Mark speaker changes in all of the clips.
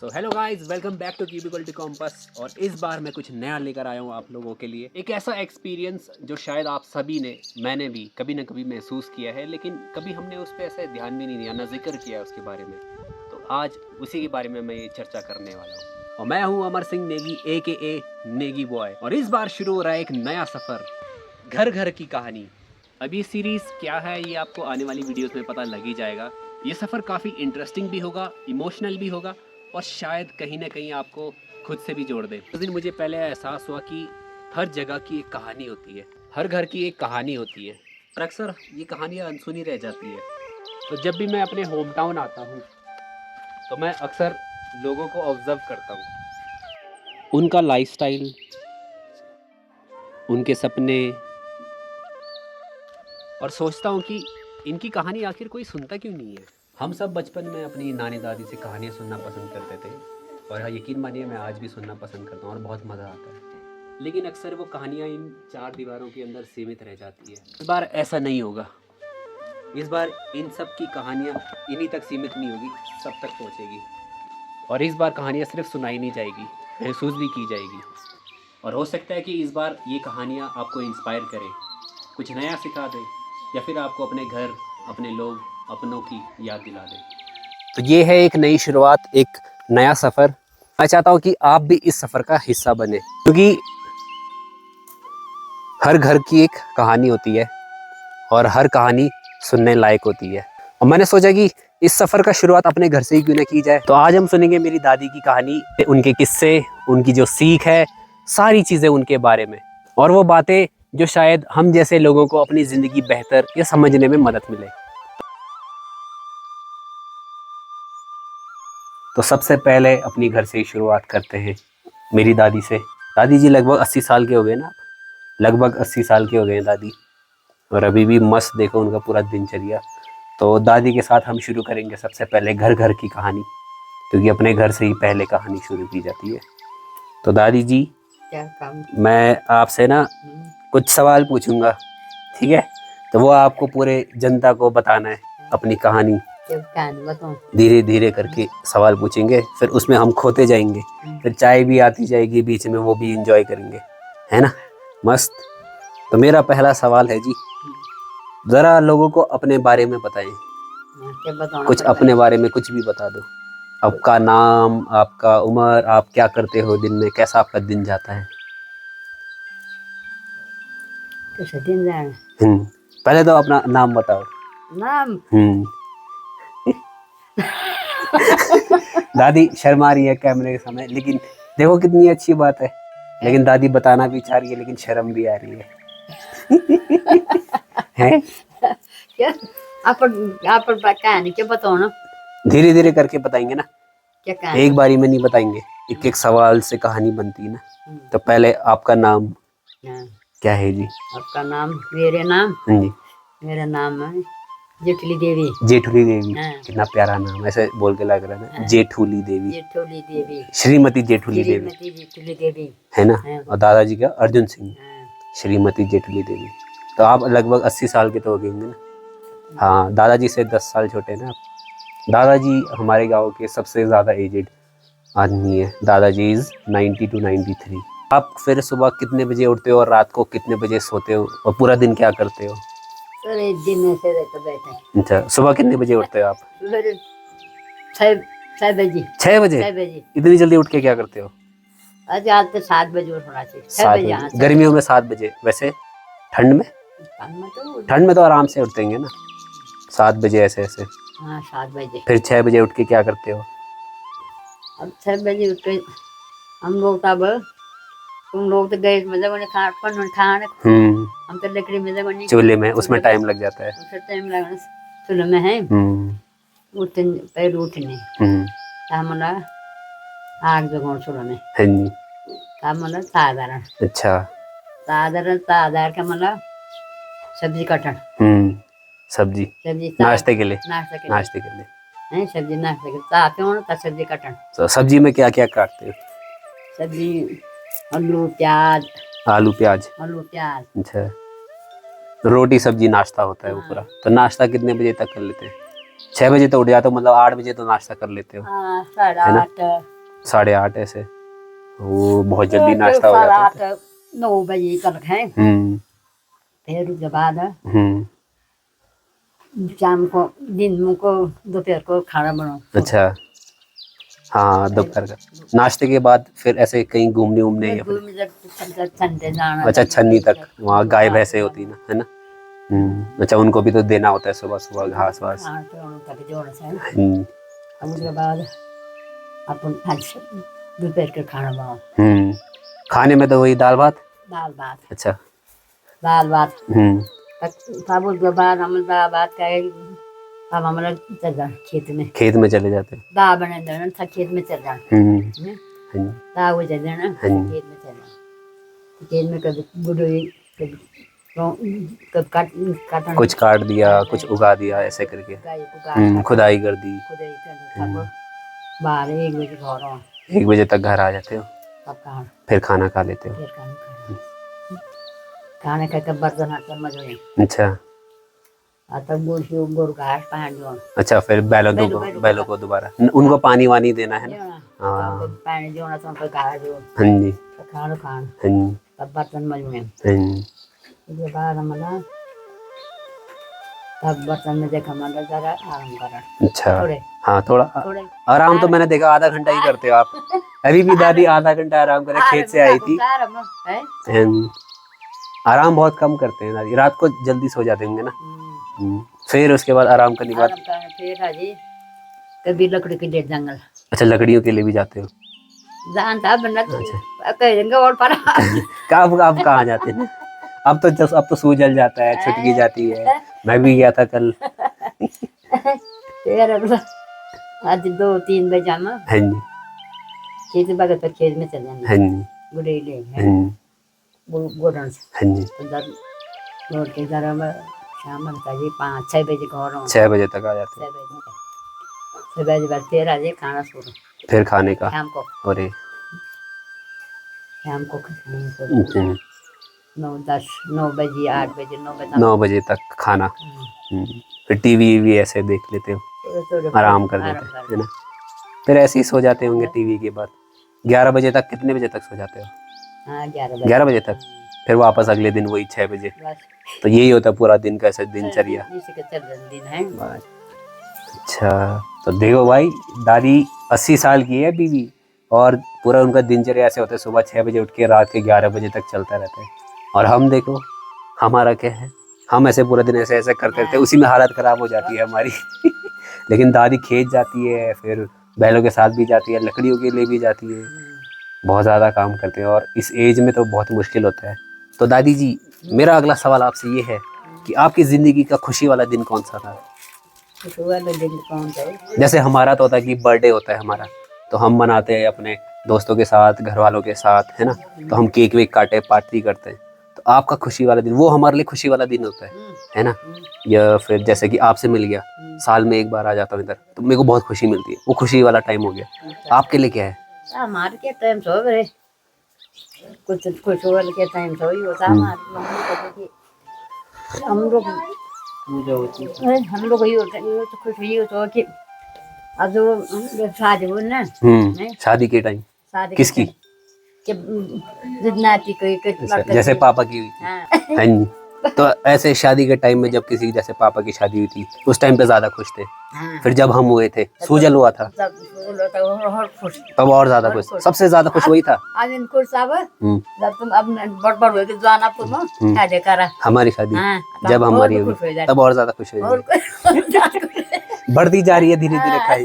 Speaker 1: So hello guys, welcome back to Cubicle to Compass. और इस बार मैं कुछ नया लेकर आया हूँ आप लोगों के लिए। एक ऐसा एक्सपीरियंस जो शायद आप सभी ने, मैंने भी कभी ना कभी महसूस किया है, लेकिन कभी हमने उस पर ऐसे ध्यान भी नहीं दिया, ना जिक्र किया उसके बारे में। तो आज उसी के बारे में मैं ये चर्चा करने वाला हूँ। और मैं हूँ अमर सिंह नेगी AKA नेगी बॉय। और इस बार शुरू हो रहा है एक नया सफ़र, घर घर की कहानी। अब ये सीरीज़ क्या है ये आपको आने वाली वीडियोस में पता लग ही जाएगा। ये सफ़र काफ़ी इंटरेस्टिंग भी होगा, इमोशनल भी होगा, और शायद कहीं ना कहीं आपको खुद से भी जोड़ दे। उस दिन मुझे पहले एहसास हुआ कि हर जगह की एक कहानी होती है, हर घर की एक कहानी होती है, और अक्सर ये कहानियाँ अनसुनी रह जाती है। तो जब भी मैं अपने होम टाउन आता हूँ तो मैं अक्सर लोगों को ऑब्जर्व करता हूँ, उनका लाइफस्टाइल, उनके सपने, और सोचता हूँ कि इनकी कहानी आखिर कोई सुनता क्यों नहीं है। हम सब बचपन में अपनी नानी दादी से कहानियाँ सुनना पसंद करते थे, और हाँ, यकीन मानिए मैं आज भी सुनना पसंद करता हूँ और बहुत मज़ा आता है। लेकिन अक्सर वो कहानियाँ इन चार दीवारों के अंदर सीमित रह जाती है। इस बार ऐसा नहीं होगा। इस बार इन सब की कहानियाँ इन्हीं तक सीमित नहीं होगी, सब तक पहुँचेगी। और इस बार कहानियाँ सिर्फ सुनाई नहीं जाएगी, महसूस भी की जाएगी। और हो सकता है कि इस बार ये कहानियाँ आपको इंस्पायर करें, कुछ नया सिखा दें, या फिर आपको अपने घर, अपने लोग, अपनों की याद दिला दें। तो ये है एक नई शुरुआत, एक नया सफ़र। मैं चाहता हूँ कि आप भी इस सफ़र का हिस्सा बने, क्योंकि हर घर की एक कहानी होती है और हर कहानी सुनने लायक होती है। और मैंने सोचा कि इस सफ़र का शुरुआत अपने घर से ही क्यों ना की जाए। तो आज हम सुनेंगे मेरी दादी की कहानी, उनके किस्से, उनकी जो सीख है, सारी चीज़ें उनके बारे में, और वो बातें जो शायद हम जैसे लोगों को अपनी ज़िंदगी बेहतर या समझने में मदद मिले। तो सबसे पहले अपनी घर से ही शुरुआत करते हैं, मेरी दादी से। दादी जी लगभग 80 साल के हो गए ना, लगभग 80 साल के हो गए हैं दादी, और अभी भी मस्त, देखो उनका पूरा दिनचर्या। तो दादी के साथ हम शुरू करेंगे सबसे पहले घर घर की कहानी, क्योंकि अपने घर से ही पहले कहानी शुरू की जाती है। तो दादी जी, क्या काम? मैं आपसे ना कुछ सवाल पूछूंगा, ठीक है? तो वो आपको पूरे जनता को बताना है अपनी कहानी। धीरे धीरे करके सवाल पूछेंगे, फिर उसमें हम खोते जाएंगे, फिर चाय भी आती जाएगी बीच में, वो भी इंजॉय करेंगे, है ना? मस्त। तो मेरा पहला सवाल है जी, ज़रा लोगों को अपने बारे में बताएं, कुछ अपने बारे में कुछ भी बता दो। आपका नाम, आपका उम्र, आप क्या करते हो दिन में, कैसा आपका दिन जाता है? कैसा दिन जाता है? पहले तो अपना नाम बताओ। नाम? दादी शर्मा रही है कैमरे के सामने, लेकिन देखो कितनी अच्छी बात है। लेकिन दादी बताना भी चाह रही है, लेकिन शर्म भी आ रही है। हैं? क्या? आप कहानी क्या बताओ ना, धीरे धीरे करके बताएंगे ना, क्या कहानी? एक बारी में नहीं बताएंगे, एक एक सवाल से कहानी बनती है ना। तो पहले आपका नाम क्या है जी? आपका नाम? मेरे नाम? हाँ जी। मेरा नाम है जेठुली देवी। जेठुली देवी, कितना प्यारा नाम, ऐसे बोल के लग रहा है ना, जेठुली देवी। जेठुली देवी, श्रीमती जेठुली देवी, जेठुली देवी, है ना? और दादाजी का अर्जुन सिंह, श्रीमती जेठुली देवी। तो आप लगभग 80 साल के तो हो गए होंगे ना? हाँ, दादाजी से 10 साल छोटे ना आप। दादाजी हमारे गांव के सबसे ज़्यादा एजेड आदमी है। दादाजी इज़ 90 to 93। आप फिर सुबह कितने बजे उठते हो और रात को कितने बजे सोते हो, और पूरा दिन क्या करते हो? सर एक दिन ऐसे रहता बैठे। अच्छा, सुबह कितने बजे उठते हो आप? 6 बजे। 6 बजे? 6 बजे। इतनी जल्दी उठ के क्या करते हो? आज तो 7 बजे उठना चाहिए। 7 बजे? गर्मियों में 7 बजे, वैसे ठंड में? ठंड में तो आराम से उठतेंगे ना, 7 बजे ऐसे ऐसे। हाँ, 7 बजे। फिर 6 बजे उठ के क्या करते हो? अब 6 बजे उठ के हम लोग तब, तुम लोग तो गैस में जब खाना, हम तो लकड़ी में जब चूल्हे में, उसमें टाइम लग जाता है। उसमें टाइम लगना, चूल्हे में है उठने, पैर उठने तामला आग जगह चूल्हे में। हाँ जी। तामला साधारण। अच्छा, साधारण का मतलब सब्जी कटन। सब्जी नाश्ते के लिए? नाश्ते के लिए नहीं, सब्जी नाश्ते के चाहते हो ना, सब्जी कटन। तो सब्जी में क्या क्या काटते हो? सब्जी आलू प्याज। आलू प्याज? आलू प्याज। अच्छा, रोटी सब्जी नाश्ता होता है वो पूरा। तो नाश्ता कितने बजे तक कर लेते हैं? 6 बजे तो उठ जाते हो, मतलब 8 बजे तो नाश्ता कर लेते हो? 8:30। 8:30 ऐसे। वो बहुत जल्दी नाश्ता हो
Speaker 2: सारा
Speaker 1: जाता है।
Speaker 2: 9 बजे तक है। फिर उसके बाद शाम को, दिन को, दोपहर को खाना बनाओ।
Speaker 1: अच्छा, हाँ दोपहर का नाश्ते के बाद फिर ऐसे कहीं घूमने उमने या फिर
Speaker 2: ठंडे जाना।
Speaker 1: अच्छा छन्नी तक, वहाँ गाय भैंसे होती ना, है ना। अच्छा, उनको भी तो देना होता है सुबह सुबह घास वास।
Speaker 2: उसके बाद अपन दोपहर का खाना बनाओ।
Speaker 1: खाने में तो वही दाल भात।
Speaker 2: दाल भात।
Speaker 1: अच्छा,
Speaker 2: दाल भात। तब उसके बाद हम दाल भात का अब हमारा चल जाए खेत में
Speaker 1: चले जाते।
Speaker 2: दाल बने देना था, खेत में चल जाए। दाल हो जाए ना, खेत में चल जाए। खेत में कभी गुड़ोई, कभी काट
Speaker 1: कुछ काट दिया, कुछ उगा दिया, ऐसे करके खुदाई कर दी।
Speaker 2: 12-1 बजे घर आओ।
Speaker 1: 1 बजे तक घर आ जाते हो,
Speaker 2: अब
Speaker 1: फिर खाना खा लेते हो।
Speaker 2: खाने का बर्तन हाथ मजा।
Speaker 1: अच्छा,
Speaker 2: तब गोरू घास पानी दो। अच्छा,
Speaker 1: फिर बैलों को दोबारा उनको पानी वानी देना है ना। हाँ,
Speaker 2: पानी देना तो उनको घास दो।
Speaker 1: हाँ जी,
Speaker 2: खाना तब बर्तन मजूए। उसके बाद हमारा तब बर्तन में देखा हमारा जरा आराम करा। अच्छा, हाँ थोड़ा
Speaker 1: आराम तो मैंने देखा आधा घंटा ही करते हो आप। अभी भी दादी आधा घंटा आराम करे, खेत से आई थी। आराम बहुत कम करते हैं दादी, रात को जल्दी सो जाते होंगे ना। फिर उसके बाद आराम करने के बाद
Speaker 2: फिर हाजी कभी लकड़ी के लिए जंगल।
Speaker 1: अच्छा, लकड़ियों के लिए भी जाते हो।
Speaker 2: जानता बनना तो कहेंगे और पर
Speaker 1: अब कहाँ जाते हैं। अब तो सूरज जल जाता है, छुटकी जाती है। मैं भी गया था कल।
Speaker 2: आज 2-3 बजे जाना।
Speaker 1: हाँ जी,
Speaker 2: खेत बाग पर खेत में चल जाना।
Speaker 1: हाँ जी,
Speaker 2: गुड़े ले गोडन से। हाँ जी, तो दर रोड के जरा शाम का जी 5-6 बजे घर आओ।
Speaker 1: 6 बजे तक आ जाते हैं।
Speaker 2: 6 बजे बाद फिर आ जाए खाना शुरू।
Speaker 1: फिर खाने का
Speaker 2: शाम को।
Speaker 1: अरे
Speaker 2: शाम को खाने शुरू। 9 बजे 8 बजे
Speaker 1: 9 बजे तक खाना। फिर टीवी भी ऐसे देख लेते हो, आराम कर लेते है ना। फिर ऐसे ही सो जाते होंगे टीवी के बाद। 11 बजे तक, कितने बजे तक सो जाते हो?
Speaker 2: हाँ,
Speaker 1: 11 बजे तक। फिर वापस अगले दिन वही 6 बजे। तो यही होता है पूरा दिन का ऐसा दिनचर्या। अच्छा, तो देखो भाई, दादी 80 साल की है बीवी, और पूरा उनका दिनचर्या ऐसे होता है, सुबह 6 बजे उठ के रात के 11 बजे तक चलता रहता है। और हम देखो, हमारा क्या है, हम ऐसे पूरा दिन ऐसे ऐसे करते रहते हैं, उसी में हालत खराब हो जाती है हमारी। लेकिन दादी खेत जाती है, फिर बैलों के साथ भी जाती है, लकड़ियों के लिए भी जाती है, बहुत ज़्यादा काम करते हैं, और इस एज में तो बहुत मुश्किल होता है। तो दादी जी, मेरा अगला सवाल आपसे ये है कि आपकी ज़िंदगी का खुशी वाला दिन कौन सा था?
Speaker 2: खुशी वाला दिन कौन सा है?
Speaker 1: जैसे हमारा तो होता है कि बर्थडे होता है हमारा, तो हम मनाते हैं अपने दोस्तों के साथ, घर वालों के साथ, है ना। तो हम केक वेक काटे, पार्टी करते हैं। तो आपका खुशी वाला दिन, वो हमारे लिए खुशी वाला दिन होता है ना। या फिर जैसे कि आपसे मिल गया, साल में एक बार आ जाता हूँ इधर, तो मेरे को बहुत खुशी मिलती है, वो खुशी वाला टाइम हो गया। आपके लिए क्या है?
Speaker 2: हमारे के टाइम सो गए कुछ खुश वाले के टाइम सो ही होता। हमारे हम लोग ही होते हैं, तो खुश ही होता कि अब जो शादी हो ना,
Speaker 1: शादी के टाइम किसकी?
Speaker 2: नाती कोई
Speaker 1: जैसे पापा की हुई थी। हाँ जी। तो ऐसे शादी के टाइम में जब किसी जैसे पापा की शादी हुई थी, उस टाइम पे ज्यादा खुश थे। फिर जब हम हुए थे, सूजल हुआ था, तब और ज्यादा खुश, सबसे ज्यादा खुश वही था।
Speaker 2: जब तुम अब बड़ हुए कि जवान अब तुम शादी करा,
Speaker 1: हमारी शादी जब हमारी हुई, तब और ज्यादा खुश हो जाए। बढ़ती जा रही है धीरे धीरे खाई।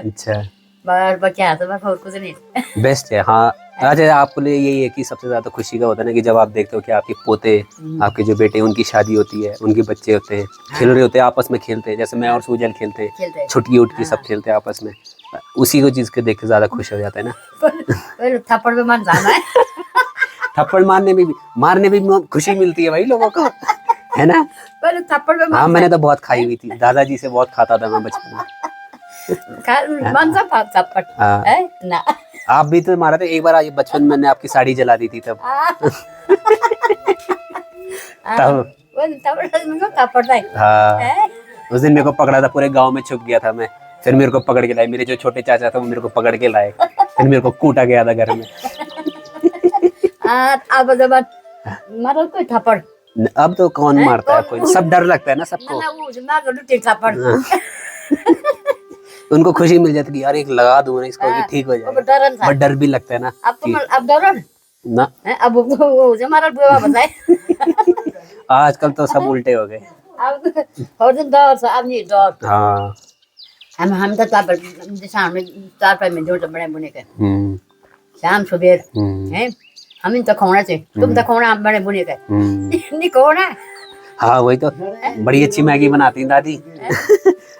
Speaker 1: अच्छा,
Speaker 2: कुछ नहीं
Speaker 1: बेस्ट है। हाँ, अच्छा, आपको लिए यही है कि सबसे ज्यादा खुशी का होता है ना कि जब आप देखते हो कि आपके पोते, आपके जो बेटे, उनकी शादी होती है, उनके बच्चे होते हैं, खेल रहे होते हैं, आपस में खेलते हैं, जैसे मैं और सूजल खेलते हैं, छुटकी उटकी सब खेलते हैं आपस में, उसी को चीज के देख के ज्यादा खुश हो जाता है ना।
Speaker 2: थप्पड़ में मन जाना है।
Speaker 1: थप्पड़ मारने में भी खुशी मिलती है भाई लोगों को, है ना।
Speaker 2: थप्पड़ में
Speaker 1: हाँ, मैंने तो बहुत खाई हुई थी, दादाजी से बहुत खाता था मैं बचपन में।
Speaker 2: ना
Speaker 1: आप भी तो मारा थे एक बार, बचपन में मैंने आपकी साड़ी जला दी थी तब। हाँ, उस दिन मेरे को पकड़ा था, पूरे गांव में छुप गया था मैं, फिर मेरे को पकड़ के लाए, मेरे जो छोटे चाचा थे वो मेरे को पकड़ के लाए। फिर मेरे को कूटा गया था घर में।
Speaker 2: अब जब मारो कोई थप्पड़
Speaker 1: अब तो कौन मारता है, कोई, सब डर लगता है ना सबको।
Speaker 2: ना वो जो मार दो थप्पड़
Speaker 1: उनको खुशी मिल जाती है कि यार एक लगा दूं ना इसको कि ठीक हो
Speaker 2: अब
Speaker 1: जाएगा,
Speaker 2: डरन था
Speaker 1: बट डर भी लगता है ना
Speaker 2: अब
Speaker 1: कि
Speaker 2: तो अब डरन
Speaker 1: ना।
Speaker 2: अब वो जो मारा बुआ बताए
Speaker 1: आजकल तो सब उल्टे हो गए।
Speaker 2: अब और दिन डर से अब नहीं डर
Speaker 1: हाँ।
Speaker 2: हम तो तापर शाम में 4-5 में जोड़ बड़े बुने के
Speaker 1: हम्म
Speaker 2: शाम सुबह
Speaker 1: हम्म
Speaker 2: हैं हम तो खोना से तुम तो खोना बड़े बुने के नहीं खोना
Speaker 1: हाँ वही तो, बड़ी अच्छी मैगी बनाती हैं दादी।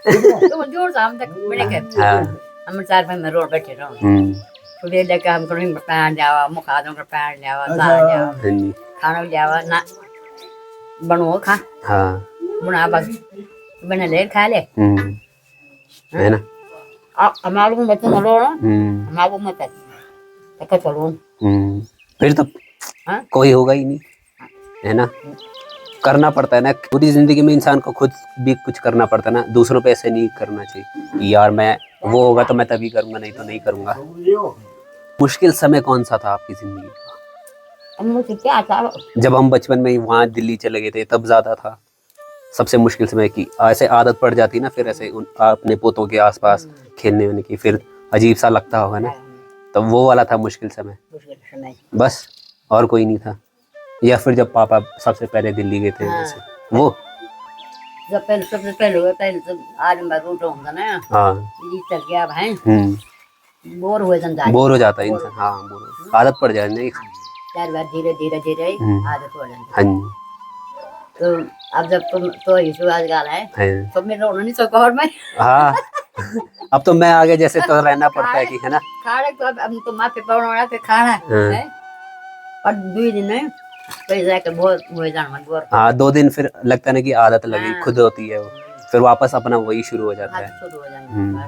Speaker 2: तुम जोड़ से हम तक बड़े के
Speaker 1: हाँ।
Speaker 2: हम 4-5 में रोड बैठे रहो सुबह लेके हम कहीं पैन जावा मुखा दो कर पैन जावा दाल जावा
Speaker 1: हाँ जी।
Speaker 2: खाना जावा ना बनो खा
Speaker 1: हाँ।
Speaker 2: बना बस बना ले खा ले
Speaker 1: है ना।
Speaker 2: हमारे को बच्चों लो ना हमारे को मत तक चलो
Speaker 1: फिर तो
Speaker 2: हाँ?
Speaker 1: कोई होगा ही नहीं, है ना। करना पड़ता है ना, पूरी जिंदगी में इंसान को खुद भी कुछ करना पड़ता है ना, दूसरों पे ऐसे नहीं करना चाहिए कि यार मैं वो होगा तो मैं तभी करूंगा, नहीं तो नहीं करूंगा। मुश्किल समय कौन सा था आपकी जिंदगी का?
Speaker 2: मुझे क्या था
Speaker 1: जब हम बचपन में वहाँ दिल्ली चले गए थे तब ज्यादा था सबसे मुश्किल समय की, ऐसे आदत पड़ जाती ना फिर ऐसे अपने पोतों के आसपास खेलने होने की, फिर अजीब सा लगता होगा ना, तो वो वाला था मुश्किल समय बस, और कोई नहीं था। या फिर जब पापा सबसे पहले दिल्ली गए थे वैसे वो
Speaker 2: जब पहले सबसे पहले तो आज मैं रूट होगा ना
Speaker 1: हाँ
Speaker 2: ये चल गया भाई बोर हुए जाता
Speaker 1: बोर हो जाता है इंसान। हाँ बोर आदत पड़ जाए नहीं।
Speaker 2: 4 बार धीरे धीरे धीरे आदत हो जाती
Speaker 1: हाँ जी।
Speaker 2: तो अब जब तुम तो इशू आज गाल है तो मैं रोना नहीं सको और मैं
Speaker 1: हाँ अब तो मैं आगे जैसे तो रहना पड़ता है कि है ना,
Speaker 2: खाना तो अब तो माथे पड़ना पे खाना है और 2 दिन है तो जाकर बहुत हुए जाना मन बोर।
Speaker 1: हाँ 2 दिन फिर लगता है ना कि आदत लगी खुद होती है वो, फिर वापस अपना वही शुरू हो जाता है।
Speaker 2: शुरू हो जाएगा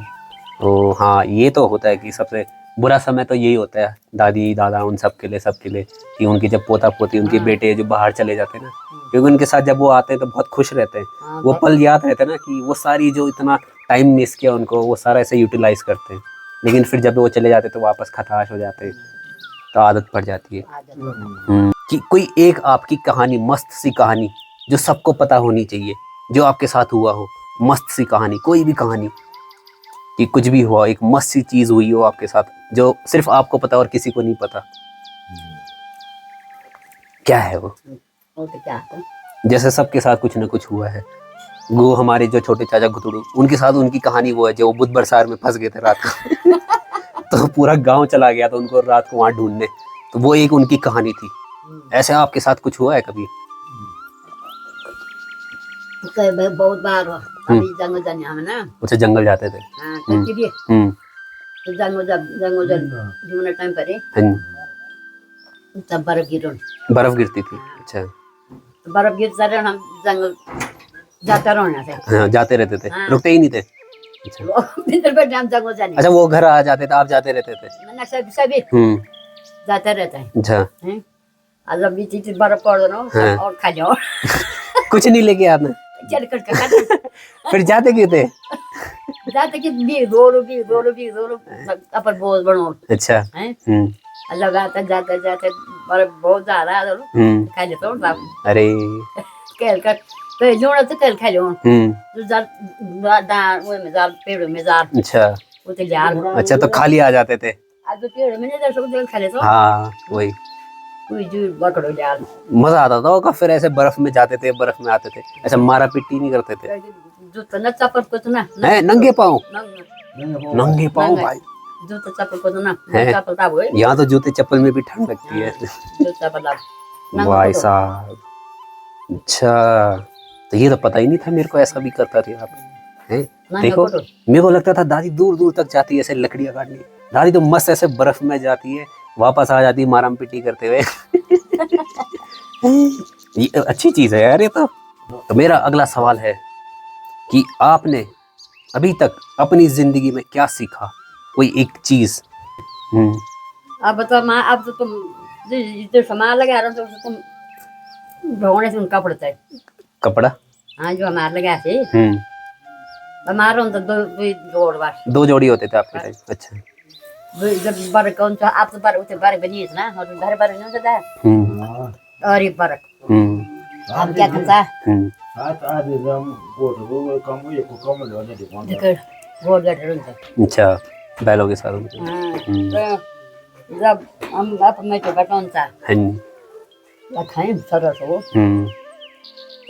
Speaker 1: तो हाँ ये तो होता है कि सबसे बुरा समय तो यही होता है दादी दादा उन सब के लिए कि उनकी जब पोता पोती उनके बेटे जो बाहर चले जाते हैं ना, क्योंकि उनके साथ जब वो आते हैं तो बहुत खुश रहते हैं, वो पल याद रहते हैं ना कि वो सारी जो इतना टाइम मिस किया उनको वो सारा ऐसे यूटिलाइज करते हैं, लेकिन फिर जब वो चले जाते तो वापस खटाश हो जाते हैं, तो आदत पड़ जाती है। कि कोई एक आपकी कहानी, मस्त सी कहानी जो सबको पता होनी चाहिए, जो आपके साथ हुआ हो, मस्त सी कहानी, कोई भी कहानी कि कुछ भी हुआ, एक मस्त सी चीज हुई हो आपके साथ जो सिर्फ आपको पता और किसी को नहीं पता, क्या है वो?
Speaker 2: तो क्या है
Speaker 1: जैसे सबके साथ कुछ ना कुछ हुआ है, वो हमारे जो छोटे चाचा गुतड़ू उनके साथ उनकी कहानी वो है जो बुध बरसार में फंस गए थे रात को तो पूरा गांव चला गया था उनको रात को वहां ढूंढने, तो वो एक उनकी कहानी थी। ऐसे आपके साथ कुछ हुआ है कभी?
Speaker 2: बहुत बार हुआ अभी जंगल जाने हम ना
Speaker 1: उसे जंगल जाते थे
Speaker 2: तो जंगल घूमने टाइम पर तब
Speaker 1: बर्फ गिरती थी। अच्छा
Speaker 2: बर्फ गिरता रहे हम जंगल जाते रहना थे।
Speaker 1: हाँ, जाते रहते थे रुकते ही नहीं थे।
Speaker 2: जंगल जाने
Speaker 1: अच्छा वो घर आ जाते थे आप जाते रहते थे?
Speaker 2: सभी जाते रहते हैं।
Speaker 1: अच्छा
Speaker 2: जब बीच बर्फ पड़ रहा और खा जाओ
Speaker 1: कुछ नहीं लेके आना
Speaker 2: चल कर
Speaker 1: फिर जाते क्यों थे?
Speaker 2: जाते कि भी दो अपन बोझ बनो।
Speaker 1: अच्छा
Speaker 2: लगाते जाते जाते बर्फ बहुत ज्यादा खा लेता हूँ
Speaker 1: अरे
Speaker 2: खेल कर तो जोड़ा तो खेल खा लो जाल में जाल पेड़ में जाल।
Speaker 1: अच्छा
Speaker 2: वो तो जाल
Speaker 1: अच्छा तो खाली आ जाते थे?
Speaker 2: आज तो पेड़ में नहीं सब खा लेता।
Speaker 1: हाँ वही मजा आता था होगा फिर ऐसे बर्फ में जाते थे बर्फ में आते थे, ऐसा मारा पिट्टी नहीं करते थे?
Speaker 2: जूता न चप्पल को तो ना
Speaker 1: नंगे पाँव भाई
Speaker 2: जूता चप्पल को तो ना चप्पल का वो
Speaker 1: यहाँ तो जूते चप्पल में भी ठंड लगती है भाई साहब। अच्छा तो ये तो पता ही नहीं था मेरे को ऐसा भी करता थे आप हैं। देखो मेरे को लगता था दादी दूर दूर तक जाती है ऐसे लकड़ियाँ काटने, दादी तो मस्त ऐसे बर्फ में जाती है वापस आ जाती है मारम पिटी करते हुए ये अच्छी चीज है यार ये तो मेरा अगला सवाल है कि आपने अभी तक अपनी जिंदगी में क्या सीखा, कोई एक चीज?
Speaker 2: अब तो अब तो तुम जो सामान लगा रहे हो तो तुम ढोने से उनका पड़ता है
Speaker 1: कपड़ा।
Speaker 2: हाँ जो हमारे लगा थे हमारे तो दो जोड़ बस
Speaker 1: 2 जोड़ी होते थे आपके टाइम? अच्छा
Speaker 2: जब बर कौन सा आप तो बर उते बर बनी ना और घर बर नहीं होता और ये बर हम क्या करता
Speaker 3: सात आदमी हम वो कम ये को कम लो नहीं कौन
Speaker 2: देखो वो गटर होता
Speaker 1: अच्छा बैलों के साथ
Speaker 2: हाँ तो जब हम आप में तो बटन था
Speaker 1: हाँ
Speaker 2: खाएं सरस हो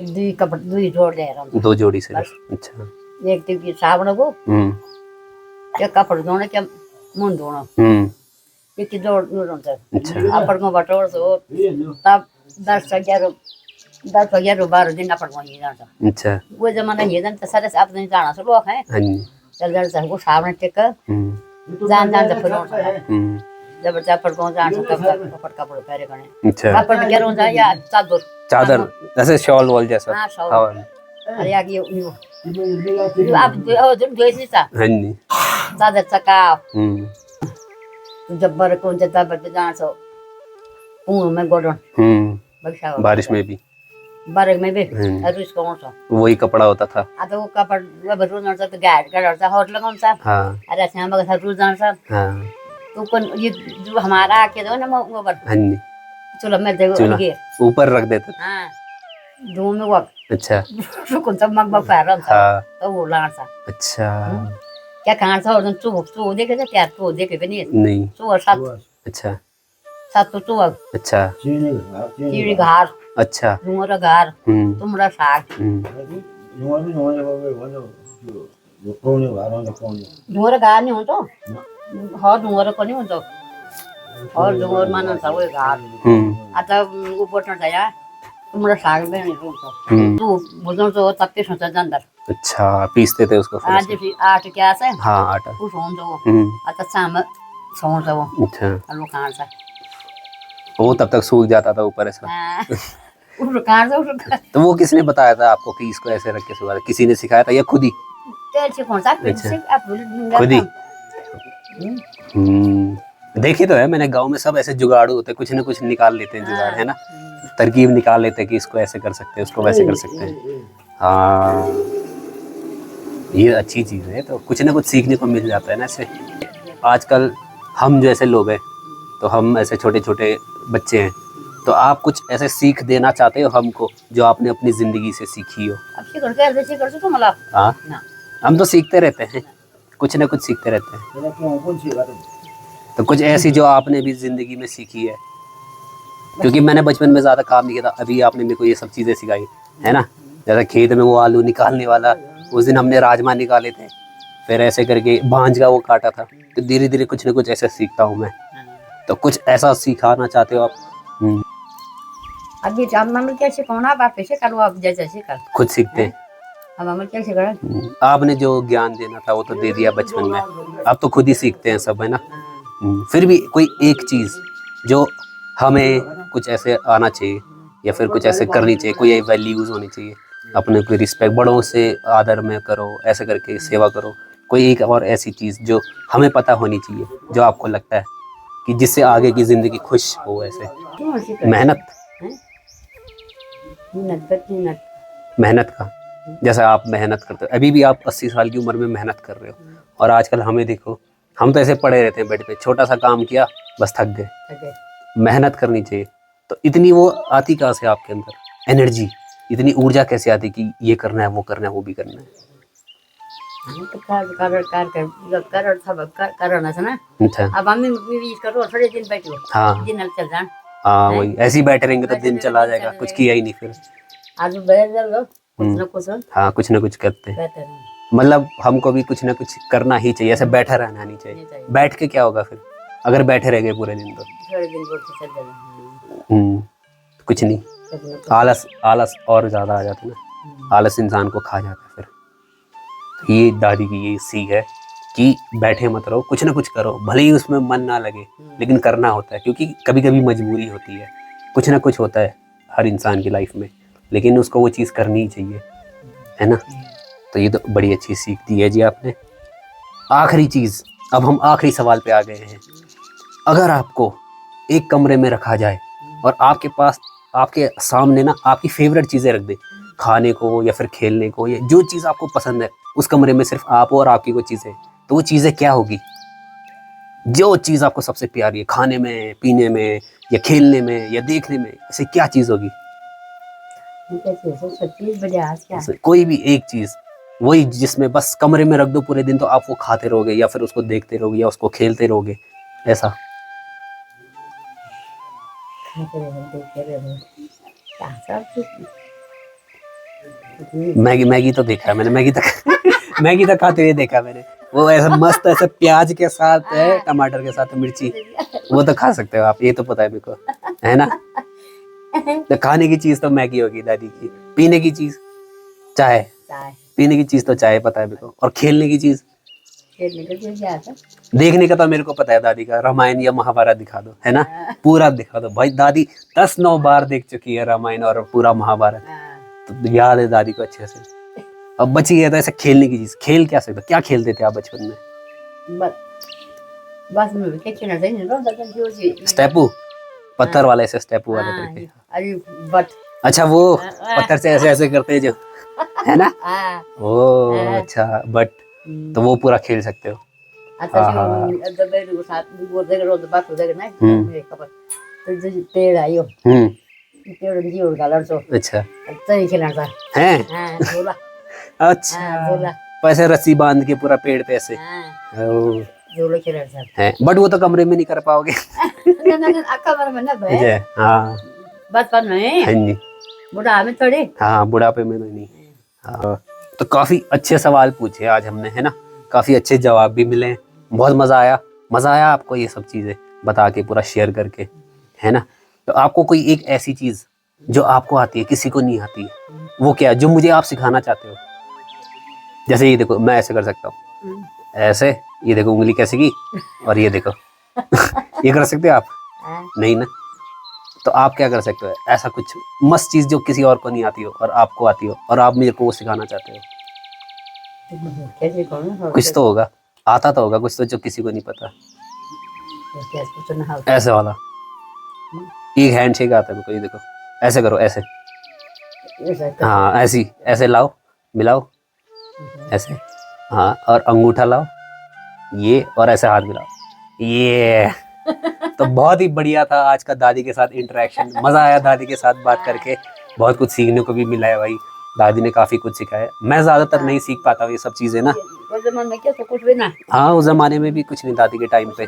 Speaker 2: दुई कपड़ दुई जोड़ दे रहा हूँ
Speaker 1: 2 जोड़ी से अच्छा
Speaker 2: एक तो की साबुन को एक कपड़ धोने के मुंह धोना एक की जोड़ होता
Speaker 1: अच्छा
Speaker 2: अपन को बटोर तो तब 10-11 12 दिन अपन को ही जाता
Speaker 1: अच्छा
Speaker 2: वो जमाना ये जन तो सारे आप नहीं जाना सब लोग हैं
Speaker 1: हाँ
Speaker 2: चल जल से वो साबुन टेक जान तो फिर जब अपन को जान तो कपड़ पहरे कने
Speaker 1: अच्छा
Speaker 2: कपड़ में क्या होता या
Speaker 1: चादर जैसे शॉल वॉल जैसा
Speaker 2: हाँ शॉल
Speaker 1: हाँ
Speaker 2: अरे यार ये आप जो नहीं था
Speaker 1: हाँ जी
Speaker 2: चादर चका जब बर कौन जाता बर जान सो पूंग में गोडन बक्सा
Speaker 1: बारिश में भी
Speaker 2: बारह में भी अरे इसको कौन सा
Speaker 1: वही कपड़ा होता था
Speaker 2: आ तो वो कपड़ वो रोज ना तो गाड़ का हॉट लगाऊं सा
Speaker 1: हाँ
Speaker 2: अरे श्याम बगा रोज जान सा
Speaker 1: हाँ
Speaker 2: तो कौन ये जो हमारा आके दो ना वो बर
Speaker 1: हाँ जी
Speaker 2: चलो मैं देखो
Speaker 1: चूल्हा
Speaker 2: ये
Speaker 1: ऊपर रख देते थे
Speaker 2: हाँ दो में वो
Speaker 1: अच्छा
Speaker 2: तो कौन सा मग बग रहा था
Speaker 1: हाँ
Speaker 2: तो वो लान सा
Speaker 1: अच्छा
Speaker 2: क्या कहां सा और तू देखे थे क्या तू देखे भी नहीं
Speaker 1: नहीं
Speaker 2: तू और सात
Speaker 1: अच्छा
Speaker 2: सात तू
Speaker 1: अच्छा
Speaker 2: चीड़ी घार
Speaker 1: अच्छा
Speaker 2: डूंगर घार तुमरा साग डूंगर घार नहीं हो तो हर डूंगर को नहीं हो तो और डूंगर मानन सा वो घार आता ऊपर न जाया तुमरा साग में नहीं हो तू बुझो तो तपे सोचा अंदर
Speaker 1: अच्छा पीसते थे उसको फिर
Speaker 2: आज भी आट क्या से
Speaker 1: हाँ आटा
Speaker 2: कुछ हो तो आता शाम सोन सा वो
Speaker 1: अच्छा
Speaker 2: लोग खान सा
Speaker 1: वो तब तक सूख जाता था ऊपर ऐसा
Speaker 2: उठ खान सा
Speaker 1: तो वो किसने बताया था आपको कि इसको ऐसे रख के सुखा किसी ने सिखाया था या खुद ही
Speaker 2: तेल से कौन सा से आप
Speaker 1: खुद ही देखी तो है मैंने गांव में सब ऐसे जुगाड़ू होते कुछ ना कुछ निकाल लेते हैं जुगाड़ है ना तरकीब निकाल लेते हैं कि इसको ऐसे कर सकते हैं उसको वैसे कर सकते हैं हाँ ये अच्छी चीज़ है तो कुछ ना कुछ सीखने को मिल जाता है ना ऐसे आजकल हम जो ऐसे लोग हैं तो हम ऐसे छोटे छोटे बच्चे हैं तो आप कुछ ऐसे सीख देना चाहते हो हमको जो आपने अपनी ज़िंदगी से सीखी हो
Speaker 2: अब सीख कर मतलब
Speaker 1: हाँ
Speaker 2: ना
Speaker 1: हम तो सीखते रहते हैं कुछ ना कुछ सीखते रहते हैं तो कुछ ऐसी जो आपने भी ज़िंदगी में सीखी है क्योंकि मैंने बचपन में ज़्यादा काम नहीं किया था अभी आपने मेरे को ये सब चीज़ें सिखाई है ना जैसे खेत में वो आलू निकालने वाला उस दिन हमने राजमा निकाले थे फिर ऐसे करके भांज का वो काटा था तो धीरे धीरे कुछ ना कुछ ऐसे सीखता हूँ मैं तो कुछ ऐसा सिखाना चाहते हो आप
Speaker 2: अभी हम हम कैसे कौन आप कैसे करो आप जैसे कर
Speaker 1: खुद सीखते हैं
Speaker 2: हम कैसे करें
Speaker 1: आपने जो ज्ञान देना था वो तो दे दिया बचपन में अब तो खुद ही सीखते हैं सब है ना फिर भी कोई एक चीज़ जो हमें कुछ ऐसे आना चाहिए या फिर कुछ ऐसे करनी चाहिए कोई वैल्यूज़ होनी चाहिए अपने कोई रिस्पेक्ट बड़ों से आदर में करो ऐसे करके सेवा करो कोई एक और ऐसी चीज़ जो हमें पता होनी चाहिए जो आपको लगता है कि जिससे आगे की ज़िंदगी खुश हो ऐसे मेहनत मेहनत का जैसा आप मेहनत करते हो अभी भी आप 80 साल की उम्र में मेहनत कर रहे हो और आजकल हमें देखो हम तो ऐसे पड़े रहते हैं बेड पे छोटा सा काम किया बस थक गए मेहनत करनी चाहिए तो इतनी वो आती कहाँ से आपके अंदर एनर्जी इतनी ऊर्जा कैसे आती कि ये करना है वो करना है वो भी करना है अच्छा
Speaker 2: अब हम भी करो थोड़े दिन बैठो
Speaker 1: हाँ
Speaker 2: दिन चल जान
Speaker 1: हाँ वही ऐसे ही बैठे रहेंगे तो दिन चला जाएगा कुछ किया ही नहीं फिर
Speaker 2: आज बैठ जाओ कुछ ना कुछ
Speaker 1: हाँ कुछ ना कुछ करते हैं
Speaker 2: बेहतर है
Speaker 1: मतलब हमको भी कुछ ना कुछ करना ही चाहिए ऐसे बैठा रहना नहीं चाहिए बैठ के क्या होगा फिर अगर बैठे रह गए पूरे दिन तो
Speaker 2: थोड़े दिन बोल के चल जाना
Speaker 1: कुछ नहीं आलस आलस और ज़्यादा आ जाता है ना आलस इंसान को खा जाता है फिर तो ये दादी की ये सीख है कि बैठे मत रहो कुछ ना कुछ करो भले ही उसमें मन ना लगे लेकिन करना होता है क्योंकि कभी कभी मजबूरी होती है कुछ ना कुछ होता है हर इंसान की लाइफ में लेकिन उसको वो चीज़ करनी ही चाहिए है ना तो ये तो बड़ी अच्छी सीख दी है जी आपने आखिरी चीज़ अब हम आखिरी सवाल पे आ गए हैं अगर आपको एक कमरे में रखा जाए और आपके पास आपके सामने ना आपकी फेवरेट चीज़ें रख दे खाने को या फिर खेलने को या जो चीज़ आपको पसंद है उस कमरे में सिर्फ आप हो और आपकी कोई चीज़ें तो वो चीज़ें क्या होगी जो चीज आपको सबसे प्यारी है, खाने में, पीने में, या खेलने में, या देखने में, ऐसी क्या चीज होगी? ऐसे कोई भी एक चीज, वही जिसमें बस कमरे में रख दो पूरे दिन तो आप वो खाते रहोगे, या फिर उसको देखते रहोगे, या उसको खेलते रहोगे, ऐसा। मैगी, मैगी तो देखा है मैंने, मैगी तक मैगी तक खाते हुए देखा मैंने। वो ऐसा मस्त ऐसे प्याज के साथ है, टमाटर के साथ मिर्ची, वो तो खा सकते हो आप, ये तो पता है मेरे को, है ना। तो खाने की चीज तो मैगी होगी दादी की, पीने की चीज चाय, पीने की चीज तो चाय पता है मेरे को, और खेलने की चीज, देखने का तो मेरे को पता है दादी का, रामायण या महाभारत दिखा दो, है ना, पूरा दिखा दो भाई। दादी 10-9 बार देख चुकी है रामायण और पूरा महाभारत, तो याद है दादी को अच्छे से। अब बची है तो ऐसे खेलने की चीज, खेल क्या सकते, क्या खेलते थे आप बचपन में? स्टेपू, पत्थर वाले से स्टेपू वाले करके, अच्छा वो पत्थर से ऐसे ऐसे करते हैं जो, है ना, ओ अच्छा, बट तो वो पूरा खेल सकते हो।
Speaker 2: पेड़ आयो,
Speaker 1: अच्छा है, अच्छा, पैसे रस्सी बांध के पूरा पेड़ पे ऐसे, है, बट वो तो कमरे में नहीं कर पाओगे। हाँ
Speaker 2: बचपन में,
Speaker 1: हाँ जी,
Speaker 2: बुढ़ापे में थोड़ी,
Speaker 1: हाँ बुढ़ापे में तो नहीं। हाँ, तो काफी अच्छे सवाल पूछे आज हमने, है ना, काफी अच्छे जवाब भी मिले, बहुत मजा आया। मजा आया आपको ये सब चीजें बता के, पूरा शेयर करके, है ना। तो आपको कोई एक ऐसी चीज जो आपको आती है किसी को नहीं आती है, वो क्या है जो मुझे आप सिखाना चाहते हो? जैसे ये देखो, मैं ऐसे कर सकता हूँ, ऐसे, ये देखो उंगली कैसे की, और ये देखो ये कर सकते हो आप? नहीं ना। तो आप क्या कर सकते हो, ऐसा कुछ मस्त चीज जो किसी और को नहीं आती हो और आपको आती हो, और आप मेरे को वो सिखाना चाहते हो? कुछ तो होगा, आता तो होगा कुछ तो जो किसी को नहीं पता। ऐसे वाला एक हैंड शेक आता है मेरे को, ये देखो, ऐसे करो, ऐसे, हाँ ऐसी, ऐसे लाओ, मिलाओ ऐसे, हाँ, और अंगूठा लाओ ये, और ऐसे हाथ मिलाओ ये। तो बहुत ही बढ़िया था आज का दादी के साथ इंटरेक्शन, मजा आया दादी के साथ बात करके, बहुत कुछ सीखने को भी मिला है भाई, दादी ने काफी कुछ सिखाया। मैं ज्यादातर नहीं सीख पाता हूँ ये सब चीजें ना,
Speaker 2: कुछ भी ना,
Speaker 1: हाँ उस जमाने में भी कुछ नहीं दादी के टाइम पे।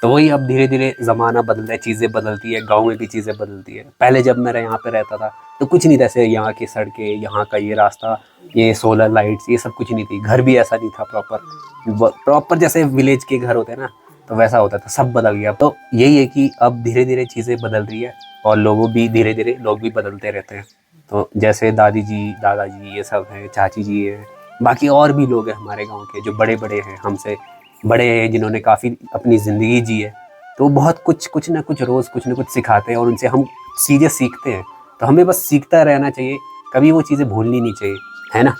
Speaker 1: तो वही अब धीरे धीरे जमाना बदल रहा है, चीजें बदलती है, गाँव में भी चीजें बदलती है। पहले जब मैं यहाँ पे रहता था तो कुछ नहीं था, ऐसे यहाँ की सड़कें, यहाँ का ये रास्ता, ये सोलर लाइट्स, ये सब कुछ नहीं थी, घर भी ऐसा नहीं था प्रॉपर जैसे विलेज के घर होते हैं ना, तो वैसा होता था, सब बदल गया। तो यही है कि अब धीरे धीरे चीज़ें बदल रही है, और लोगों भी धीरे धीरे, लोग भी बदलते रहते हैं। तो जैसे दादी जी, दादाजी, ये सब हैं, चाची जी है, बाकी और भी लोग हैं हमारे गांव के जो बड़े बड़े हैं, हमसे बड़े हैं, जिन्होंने काफ़ी अपनी ज़िंदगी जी है, तो बहुत कुछ ना कुछ रोज़ कुछ ना कुछ सिखाते हैं, और उनसे हम चीज़ें सीखते हैं। तो हमें बस सीखता रहना चाहिए, कभी वो चीज़ें भूलनी नहीं चाहिए, है ना।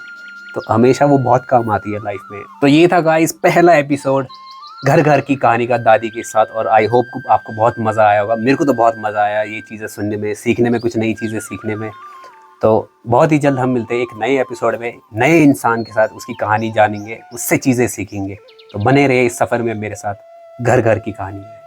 Speaker 1: तो हमेशा वो बहुत काम आती है लाइफ में। तो ये था गाइस पहला एपिसोड घर घर की कहानी का दादी के साथ, और आई होप आपको बहुत मज़ा आया होगा। मेरे को तो बहुत मज़ा आया ये चीज़ें सुनने में, सीखने में, कुछ नई चीज़ें सीखने में। तो बहुत ही जल्द हम मिलते हैं एक नए एपिसोड में, नए इंसान के साथ, उसकी कहानी जानेंगे, उससे चीज़ें सीखेंगे। तो बने रहिए इस सफ़र में मेरे साथ, घर घर की कहानी है।